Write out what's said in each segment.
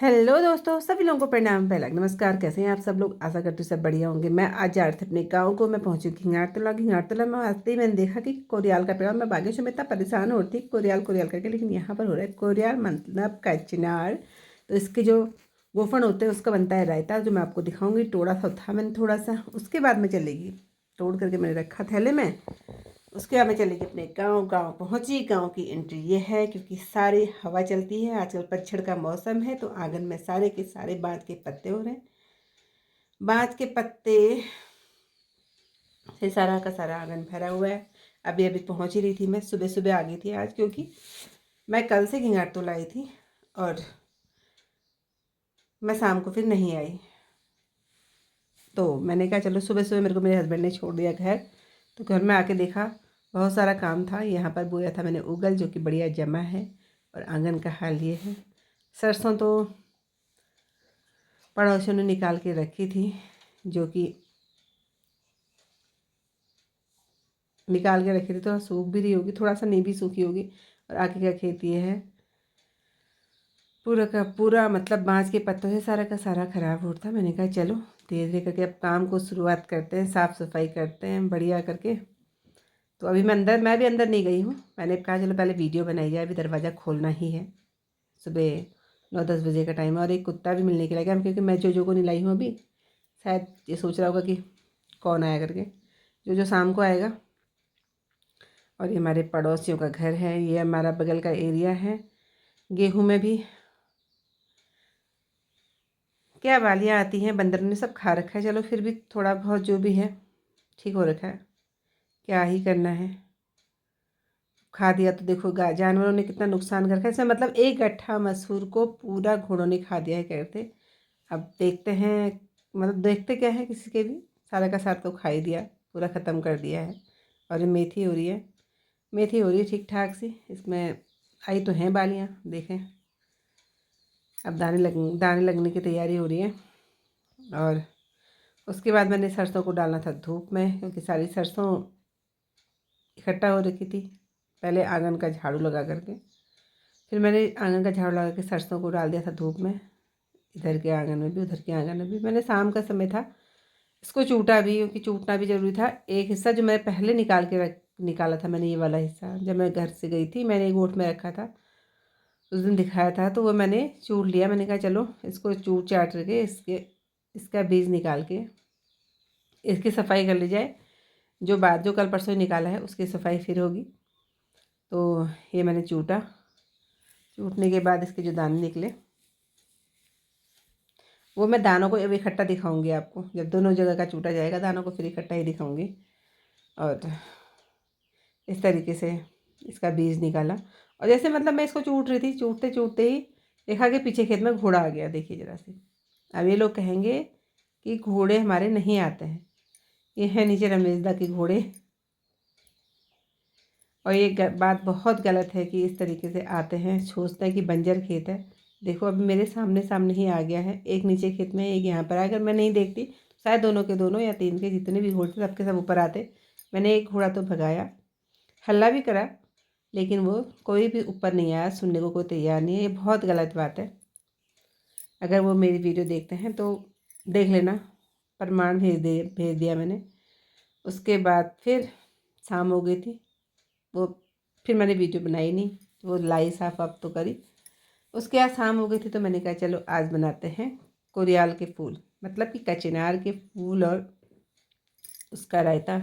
Hello दोस्तों, सभी लोगों को प्रणाम। पहला नमस्कार। कैसे हैं आप सब लोग? आशा करती हूँ सब बढ़िया होंगे। मैं आज जा रही थी अपने गाँव को। मैं पहुंची घिंगारतला में आते ही मैंने देखा कि कोरियाल का पेड़। मैं बागेश्वर में इतना परेशान हो रही थी कोरियाल कोरियाल करके, लेकिन यहाँ पर हो रहा है कोरियाल मतलब कचनार। तो इसके जो गोफन होते हैं उसका बनता है रायता, जो मैं आपको दिखाऊंगी। टोड़ा सा था मैंने थोड़ा सा, उसके बाद में चलेगी तोड़ करके मैंने रखा थैले में। उसके बाद में चलेगी अपने गांव। गांव पहुंची। गांव की एंट्री ये है, क्योंकि सारी हवा चलती है। आजकल पतझड़ का मौसम है, तो आंगन में सारे के सारे बांज के पत्ते हो रहे हैं। बांज के पत्ते से सारा का सारा आंगन भरा हुआ है। अभी अभी पहुंच ही रही थी मैं, सुबह सुबह आ गई थी आज, क्योंकि मैं कल से घिंगार तो लाई थी और मैं शाम को फिर नहीं आई। तो मैंने कहा चलो, सुबह सुबह मेरे को मेरे हस्बैंड ने छोड़ दिया घर। तो घर में आके देखा बहुत सारा काम था। यहाँ पर बोया था मैंने उगल, जो कि बढ़िया जमा है। और आंगन का हाल ये है। सरसों तो पड़ोसियों ने निकाल के रखी थी, जो कि निकाल के रखी थी, तो सूख भी रही होगी, थोड़ा सा नहीं भी सूखी होगी। और आगे का खेत ये है, पूरा का पूरा मतलब बाँस के पत्तों से सारा का सारा खराब होता। मैंने कहा चलो धीरे धीरे करके अब काम को शुरुआत करते हैं, साफ़ सफाई करते हैं बढ़िया करके। तो अभी मैं भी अंदर नहीं गई हूँ। मैंने कहा चलो पहले वीडियो बनाई जाए, अभी दरवाज़ा खोलना ही है। सुबह 9-10 बजे का टाइम है, और एक कुत्ता भी मिलने के लिए, क्योंकि मैं जो को नहीं लाई हूँ अभी। शायद ये सोच रहा होगा कि कौन आया करके। जो शाम को आएगा। और ये हमारे पड़ोसियों का घर है, ये हमारा बगल का एरिया है। गेहूँ में भी क्या बालियाँ आती हैं, बंदर ने सब खा रखा है। चलो फिर भी थोड़ा बहुत जो भी है ठीक हो रखा है, क्या ही करना है। खा दिया तो देखो जानवरों ने कितना नुकसान कर रखा है। इसमें मतलब एक गट्ठा मसूर को पूरा घोड़ों ने खा दिया है कहते। अब देखते हैं, मतलब देखते क्या है, किसी के भी सारा का सारा तो खा ही दिया, पूरा ख़त्म कर दिया है। और ये मेथी हो रही है, मेथी हो रही है ठीक ठाक सी। इसमें आई तो हैं बालियाँ, देखें अब दाने लगने की तैयारी हो रही है। और उसके बाद मैंने सरसों को डालना था धूप में, क्योंकि सारी सरसों इकट्ठा हो रखी थी। पहले आंगन का झाड़ू लगा करके, फिर मैंने आंगन का झाड़ू लगा के सरसों को डाल दिया था धूप में। इधर के आंगन में भी, उधर के आंगन में भी। मैंने शाम का समय था, इसको चूटा भी, क्योंकि चूटना भी ज़रूरी था। एक हिस्सा जो मैं पहले निकाला था मैंने, ये वाला हिस्सा जब मैं घर से गई थी, मैंने एक गोट में रखा था, उस दिन दिखाया था, तो वो मैंने चूट लिया। मैंने कहा चलो इसको चूट चाट करके इसका बीज निकाल के इसकी सफाई कर ली जाए। जो कल परसों निकाला है उसकी सफाई फिर होगी। तो ये मैंने चूटने के बाद इसके जो दाने निकले, वो मैं दानों को अब इकट्ठा दिखाऊंगी आपको। जब दोनों जगह का चूटा जाएगा दानों को, फिर इकट्ठा ही दिखाऊंगी। और इस तरीके से इसका बीज निकाला। और जैसे मतलब मैं इसको चूट रही थी, चूटते चूटते ही देखा कि पीछे खेत में घोड़ा आ गया। देखिए ज़रा से। अब ये लोग कहेंगे कि घोड़े हमारे नहीं आते हैं, ये है नीचे रमेश दा के घोड़े। और ये बात बहुत गलत है कि इस तरीके से आते हैं, सोचते हैं कि बंजर खेत है। देखो अभी मेरे सामने सामने ही आ गया है, एक नीचे खेत में, एक यहाँ पर। अगर मैं नहीं देखती तो शायद दोनों के दोनों या तीन के जितने भी घोड़े थे सबके सब ऊपर आते। मैंने एक घोड़ा तो भगाया, हल्ला भी करा, लेकिन वो कोई भी ऊपर नहीं आया, सुनने को कोई तैयार नहीं है। ये बहुत गलत बात है। अगर वो मेरी वीडियो देखते हैं तो देख लेना, प्रमाण भेज दिया मैंने। उसके बाद फिर शाम हो गई थी, वो फिर मैंने वीडियो बनाई नहीं, वो लाई साफ आप तो करी। उसके बाद शाम हो गई थी, तो मैंने कहा चलो आज बनाते हैं कोरियाल के फूल, मतलब कि कचनार के फूल और उसका रायता।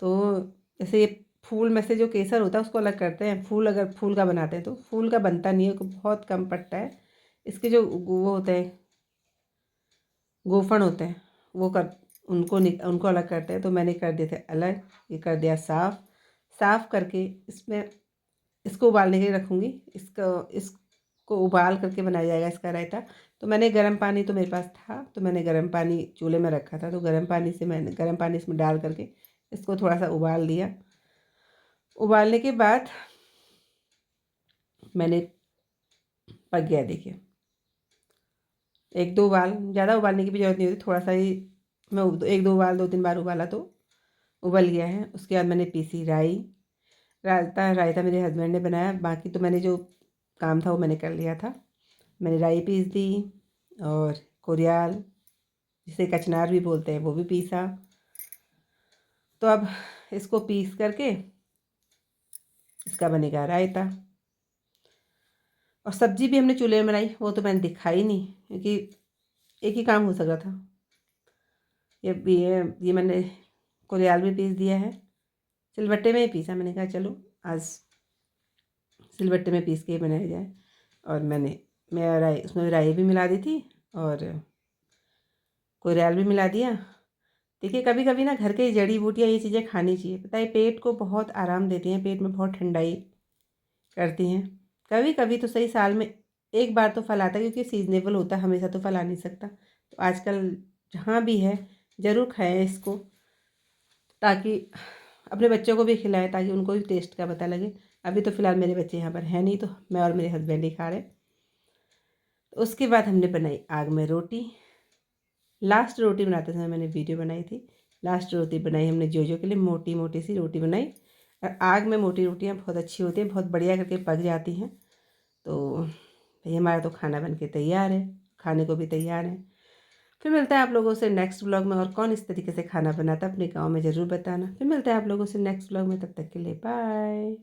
तो जैसे ये फूल में से जो केसर होता है उसको अलग करते हैं। फूल अगर फूल का बनाते हैं तो फूल का बनता नहीं है, बहुत कम पड़ता है। इसके जो वो होते हैं, गोफन होते हैं, वो कर उनको अलग करते हैं। तो मैंने कर दिए थे अलग, ये कर दिया साफ़। साफ़ करके इसमें इसको उबालने के लिए रखूँगी। इसको उबाल करके बनाया जाएगा इसका रायता। तो मैंने गर्म पानी, तो मेरे पास था, तो मैंने गर्म पानी चूल्हे में रखा था, तो गर्म पानी इसमें डाल करके इसको थोड़ा सा उबाल दिया। उबालने के बाद मैंने पक गया, देखिए। एक दो उबाल, ज़्यादा उबालने की भी ज़रूरत नहीं होती, थोड़ा सा ही मैं एक दो उबाल, 2-3 बार उबाला तो उबल गया है। उसके बाद मैंने पीसी राई। रायता रायता मेरे हस्बैंड ने बनाया, बाकी तो मैंने जो काम था वो मैंने कर लिया था। मैंने राई पीस दी और कोरियाल, जिसे कचनार भी बोलते हैं, वो भी पीसा। तो अब इसको पीस करके इसका बनेगा रायता। और सब्जी भी हमने चूल्हे में बनाई, वो तो मैंने दिखाई नहीं क्योंकि एक ही काम हो सका था। ये मैंने कोरियाल भी पीस दिया है, सिलबट्टे में ही पीसा। मैंने कहा चलो आज सिलबट्टे में पीस के ही बनाया जाए। और मैं राई, उसमें राई भी मिला दी थी और कोरियाल भी मिला दिया। देखिए कभी कभी ना घर के जड़ी बूटियाँ ये चीज़ें खानी चाहिए, पता है पेट को बहुत आराम देती हैं, पेट में बहुत ठंडाई करती हैं। कभी कभी तो सही, साल में एक बार तो फल आता है क्योंकि सीजनेबल होता है, हमेशा तो फल आ नहीं सकता। तो आजकल जहाँ भी है ज़रूर खाएं इसको, ताकि अपने बच्चों को भी खिलाएं, ताकि उनको भी टेस्ट का पता लगे। अभी तो फ़िलहाल मेरे बच्चे यहाँ पर हैं नहीं, तो मैं और मेरे हस्बैंड ही खा रहे। तो उसके बाद हमने बनाई आग में रोटी। लास्ट रोटी बनाते समय मैंने वीडियो बनाई थी। लास्ट रोटी बनाई हमने जोजो के लिए, मोटी मोटी सी रोटी बनाई। और आग में मोटी रोटियाँ बहुत अच्छी होती हैं, बहुत बढ़िया करके पक जाती हैं। तो भाई हमारा तो खाना बन के तैयार है, खाने को भी तैयार है। फिर मिलता है आप लोगों से नेक्स्ट व्लॉग में, और कौन इस तरीके से खाना बनाता है अपने गाँव में ज़रूर बताना। फिर मिलता है आप लोगों से नेक्स्ट व्लॉग में, तब तक के लिए बाय।